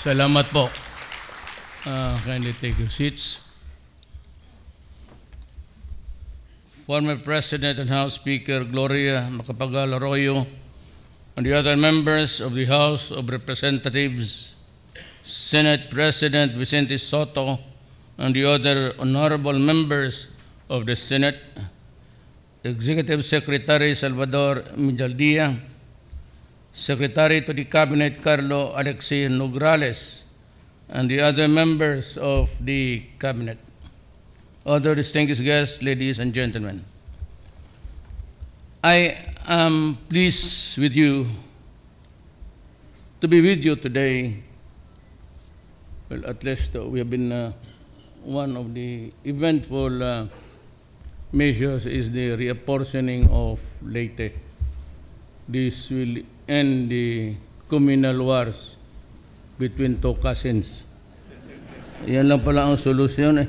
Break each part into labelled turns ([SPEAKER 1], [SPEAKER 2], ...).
[SPEAKER 1] Salamat po. Kindly take your seats. Former President and House Speaker Gloria Macapagal Arroyo and the other members of the House of Representatives, Senate President Vicente Soto, and the other honorable members of the Senate, Executive Secretary Salvador Mijaldia, Secretary to the Cabinet Carlo Alexi Nograles, and the other members of the Cabinet, other distinguished guests, ladies and gentlemen. I am pleased to be with you today. Well, at least we have been one of the eventful measures is the reapportioning of Leyte. This will end the communal wars between two cousins. Yan lang pala ang solusyon eh.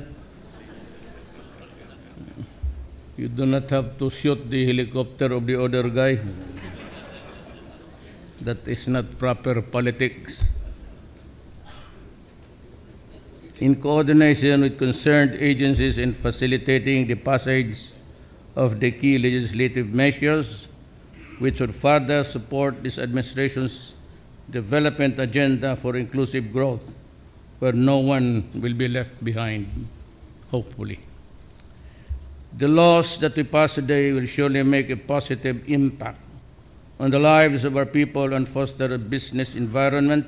[SPEAKER 1] You do not have to shoot the helicopter of the other guy. That is not proper politics. In coordination with concerned agencies in facilitating the passage of the key legislative measures, which would further support this administration's development agenda for inclusive growth, where no one will be left behind, hopefully. The laws that we pass today will surely make a positive impact on the lives of our people and foster a business environment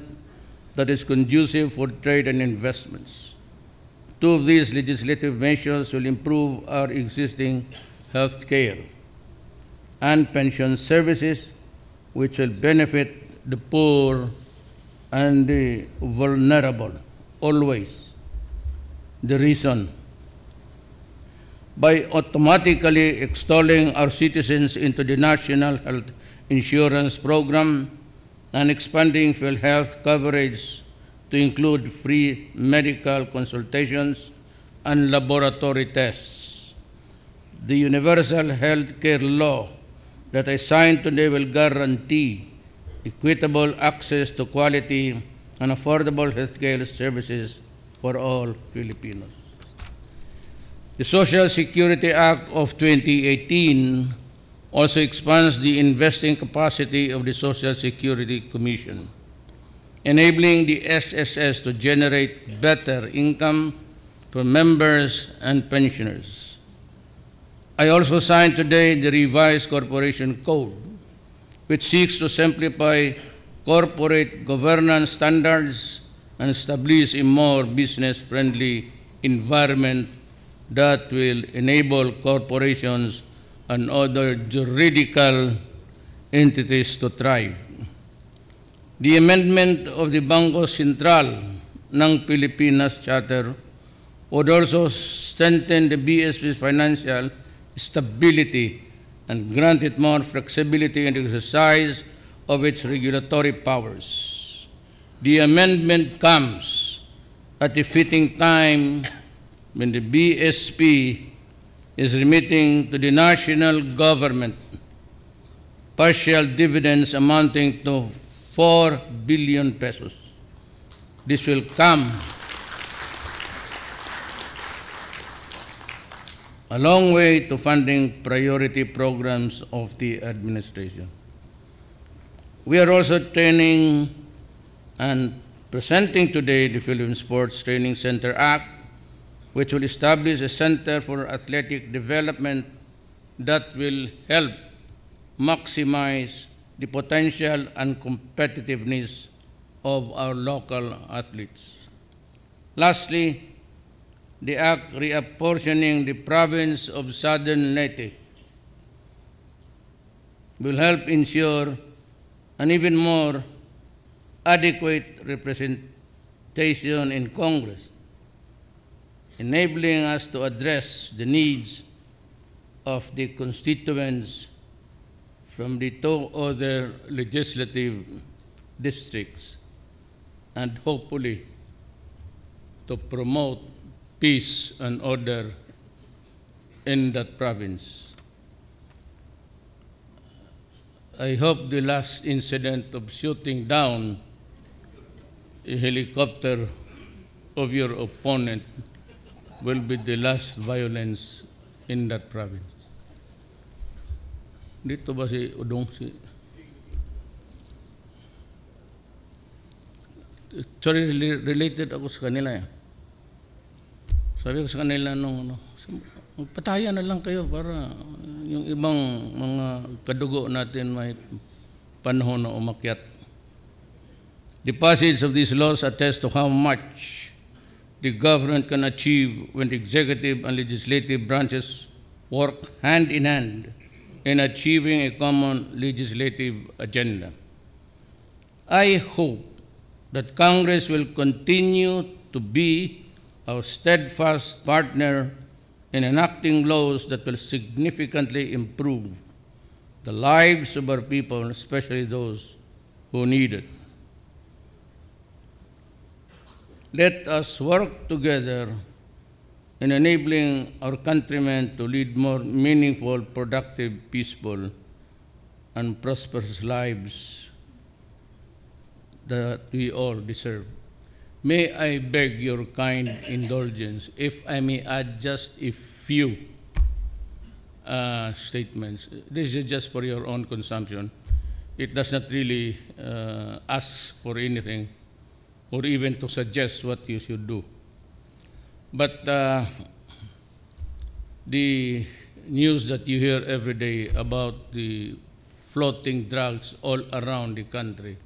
[SPEAKER 1] that is conducive for trade and investments. Two of these legislative measures will improve our existing health care and pension services, which will benefit the poor and the vulnerable, always. The reason: by automatically extolling our citizens into the National Health Insurance Program and expanding health coverage to include free medical consultations and laboratory tests. The Universal Health Care Law that I signed today will guarantee equitable access to quality and affordable health care services for all Filipinos. The Social Security Act of 2018 also expands the investing capacity of the Social Security Commission, enabling the SSS to generate better income for members and pensioners. I also signed today the revised Corporation Code, which seeks to simplify corporate governance standards and establish a more business-friendly environment that will enable corporations and other juridical entities to thrive. The amendment of the Bangko Sentral ng Pilipinas Charter would also strengthen the BSP's financial stability and grant it more flexibility in the exercise of its regulatory powers. The amendment comes at a fitting time when the BSP is remitting to the national government partial dividends amounting to 4 billion pesos. This will come a long way to funding priority programs of the administration. We are also training and presenting today the Philippine Sports Training Center Act, which will establish a center for athletic development that will help maximize the potential and competitiveness of our local athletes. Lastly, the Act reapportioning the province of Southern Leyte will help ensure an even more adequate representation in Congress, enabling us to address the needs of the constituents from the two other legislative districts, and hopefully to promote peace and order in that province. I hope the last incident of shooting down a helicopter of your opponent will be the last violence in that province. Dito ba si Udong? Sorry, related ako sa kanila. Sabi ko sa kanila magpatayan na lang kayo para yung ibang mga kadugo natin may panahon na umakyat. The passage of these laws attest to how much the government can achieve when the executive and legislative branches work hand in hand in achieving a common legislative agenda. I hope that Congress will continue to be our steadfast partner in enacting laws that will significantly improve the lives of our people, especially those who need it. Let us work together in enabling our countrymen to lead more meaningful, productive, peaceful, and prosperous lives that we all deserve. May I beg your kind indulgence if I may add just a few statements. This is just for your own consumption. It does not really ask for anything or even to suggest what you should do. But the news that you hear every day about the floating drugs all around the country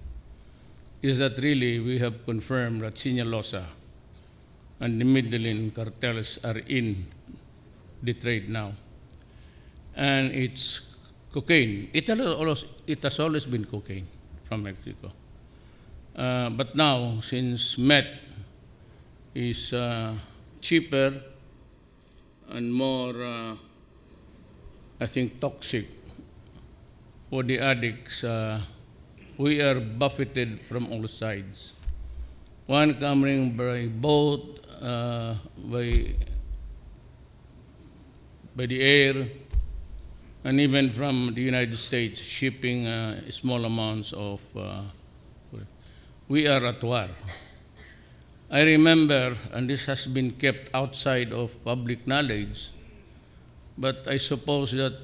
[SPEAKER 1] is that really we have confirmed that Sinalosa and the Medellin cartels are in the trade now. And it's cocaine. It has always been cocaine from Mexico. But now, since meth is cheaper and more, I think, toxic for the addicts, we are buffeted from all sides. One coming by boat, by the air, and even from the United States, shipping small amounts of. We are at war. I remember, and this has been kept outside of public knowledge, but I suppose that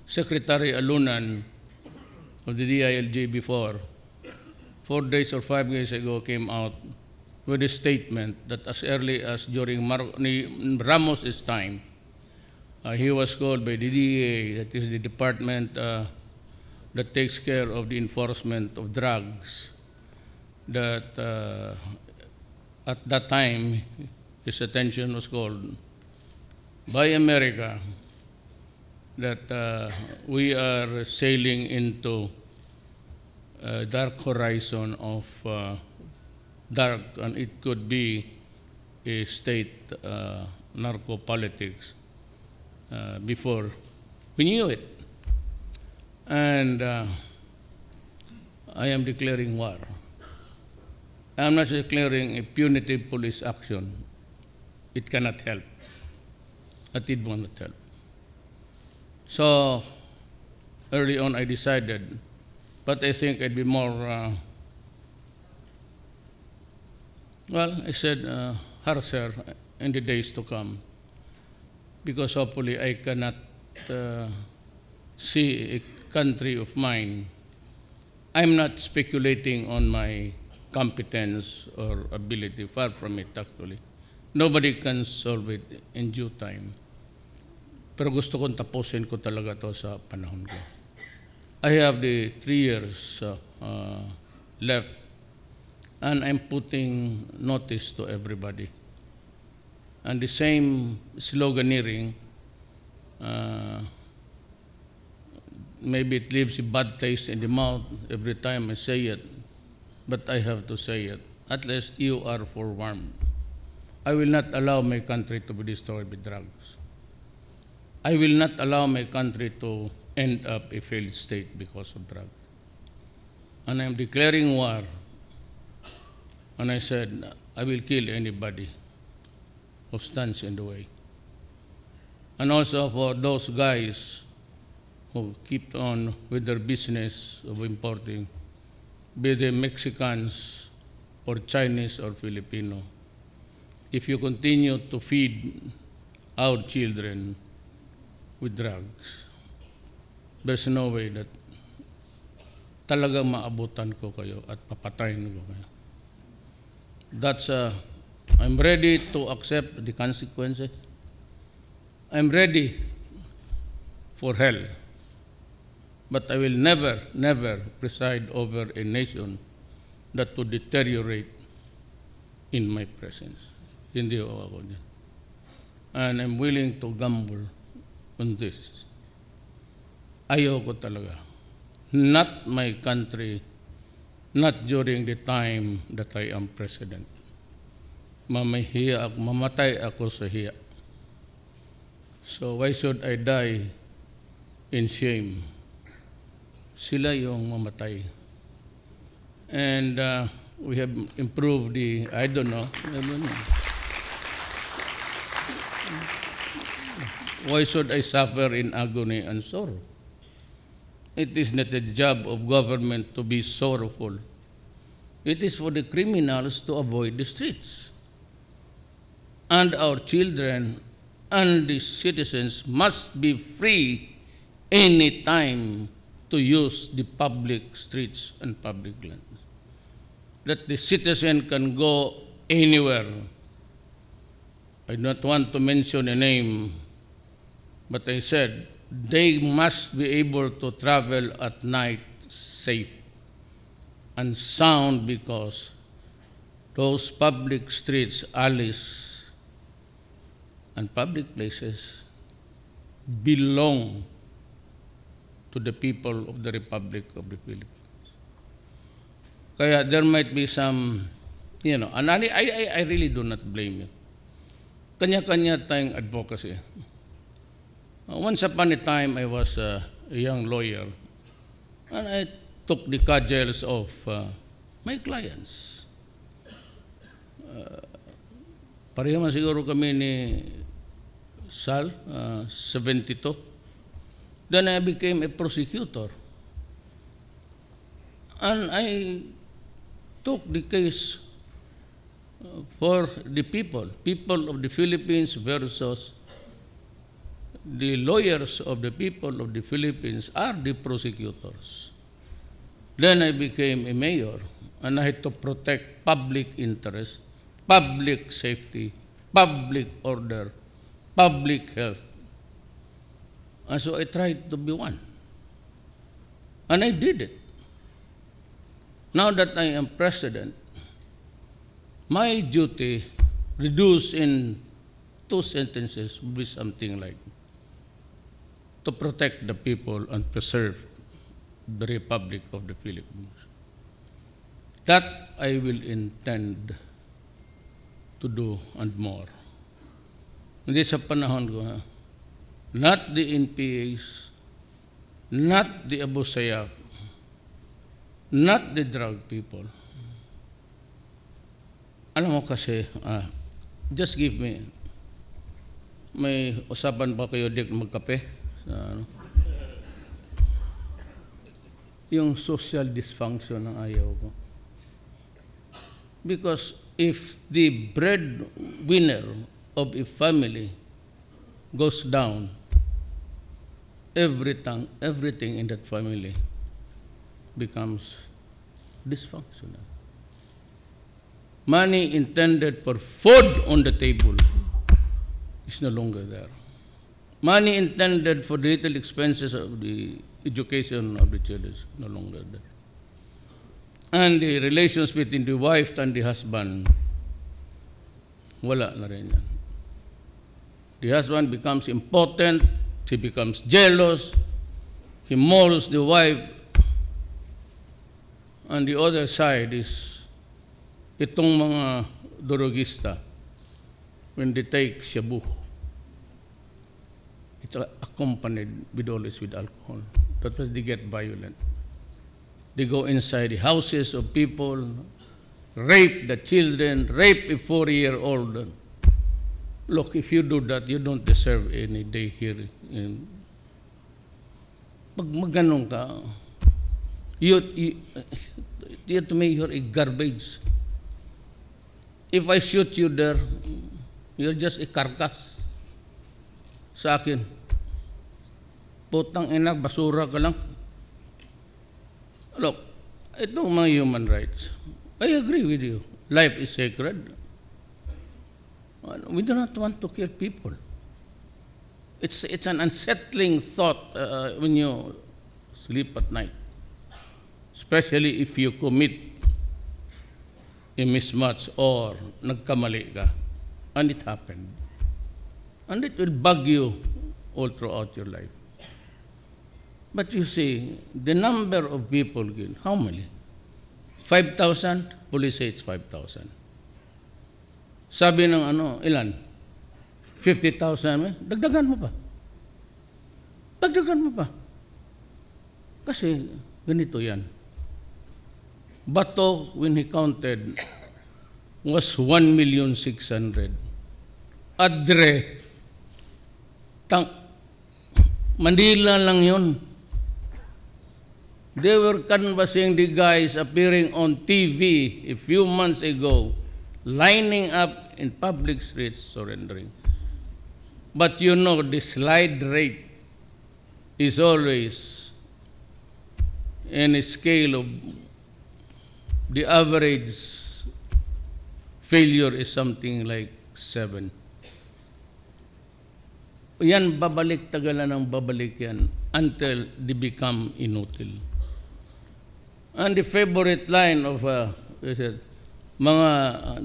[SPEAKER 1] Secretary Alunan of the DILG before, 4 days or 5 days ago, came out with a statement that as early as during Ramos's time, he was called by the DEA, that is the department that takes care of the enforcement of drugs, that at that time his attention was called by America that we are sailing into a dark horizon of dark, and it could be a state narco-politics before we knew it. And I am declaring war. I am not declaring a punitive police action. It cannot help. It will not help. So early on I decided, but I think I'd be more, I said harsher in the days to come, because hopefully I cannot see a country of mine. I'm not speculating on my competence or ability, far from it actually. Nobody can solve it in due time. Pero gusto kong tapusin ko talaga to sa panahon ko. I have the 3 years left, and I'm putting notice to everybody. And the same sloganeering, maybe it leaves a bad taste in the mouth every time I say it, but I have to say it. At least you are forewarned. I will not allow my country to be destroyed with drugs. I will not allow my country to end up a failed state because of drugs. And I'm declaring war. And I said, I will kill anybody who stands in the way. And also for those guys who keep on with their business of importing, be they Mexicans or Chinese or Filipino. If you continue to feed our children with drugs, there's no way that talagang maabutan ko kayo at papatayin ko kayo. That's I'm ready to accept the consequences. I'm ready for hell. But I will never, never preside over a nation that would deteriorate in my presence. Hindi ako dyan. And I'm willing to gamble on this. Ayoko talaga. Not my country, not during the time that I am president. Mamahiya ako, mamatay ako sa hiya. So why should I die in shame? Sila yung mamatay. And we have improved the, I don't know. Why should I suffer in agony and sorrow? It is not the job of government to be sorrowful. It is for the criminals to avoid the streets. And our children and the citizens must be free any time to use the public streets and public lands. That the citizen can go anywhere. I don't want to mention a name, but I said they must be able to travel at night safe and sound, because those public streets, alleys, and public places belong to the people of the Republic of the Philippines. Kaya there might be some, and I really do not blame you. Kanya-kanya tayong advocacy. Once upon a time, I was a young lawyer, and I took the cudgels of my clients. Pareho man siguro kami ni Sal, 72. Then I became a prosecutor. And I took the case for the people of the Philippines versus the lawyers of the people of the Philippines are the prosecutors. Then I became a mayor, and I had to protect public interest, public safety, public order, public health. And so I tried to be one. And I did it. Now that I am president, my duty, reduced in 2 sentences, will be something like to protect the people and preserve the Republic of the Philippines. That I will intend to do and more. Hindi sa panahon ko, not the NPAs, not the Abu Sayyaf, not the drug people. Alam mo kasi, just give me, may usapan ba kayo dik magkape? Yung social dysfunction ang ayaw ko. Because if the breadwinner of a family goes down, everything in that family becomes dysfunctional. Money intended for food on the table is no longer there. Money intended for the little expenses of the education of the children is no longer there. And the relations between the wife and the husband, wala na rin yan. The husband becomes impotent, he becomes jealous, he molds the wife, and the other side is itong mga drogista, when they take shabu, it's accompanied with always with alcohol. That was they get violent. They go inside the houses of people, rape the children, rape a 4-year-old. Look, if you do that, you don't deserve any day here. pag maganong ka, you to me, you're a garbage. If I shoot you there, you're just a carcass sa akin. Putang ina, basura ka lang. Look, itong mga human rights, I agree with you. Life is sacred. We do not want to kill people. It's an unsettling thought when you sleep at night, especially if you commit a mismatch or nagkamali ka, and it happened. And it will bug you all throughout your life. But you see, the number of people killed, how many? 5,000? Police say it's 5,000. Sabi ng ilan? 50,000, dagdagan mo pa. Dagdagan mo pa. Kasi ganito yan. Bato, when he counted, was 1,600,000. Adre, Manila lang yun. They were canvassing the guys appearing on TV a few months ago, lining up in public streets surrendering. But you know, the slide rate is always in a scale of the average failure is something like 7. Yan, babalik tagalan ng babalik yan until they become inutil. And the favorite line of the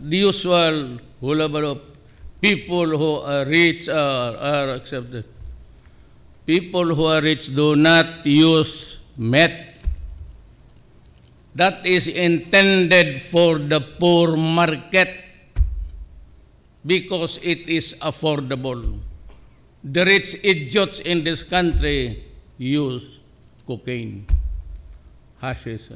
[SPEAKER 1] usual hula people who are rich are accepted. People who are rich do not use meth. That is intended for the poor market because it is affordable. The rich idiots in this country use cocaine, hashish.